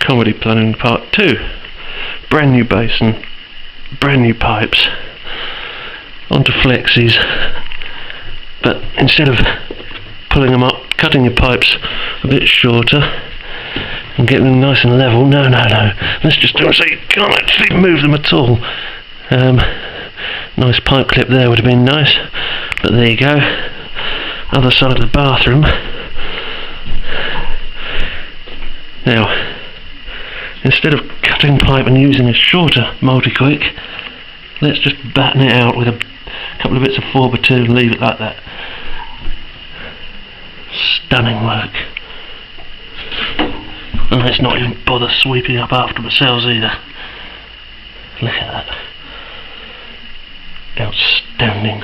Comedy Planning Part 2. Brand new basin, brand new pipes, onto flexies, but instead of pulling them up, cutting your pipes a bit shorter and getting them nice and level, no, let's just do it so you can't actually move them at all. Nice pipe clip there would have been nice, but there you go. Other side of the bathroom. Now, instead of cutting pipe and using a shorter multi-quick, let's just batten it out with a couple of bits of 4x2 and leave it like that. Stunning work. And let's not even bother sweeping up after ourselves either. Look at that. Outstanding.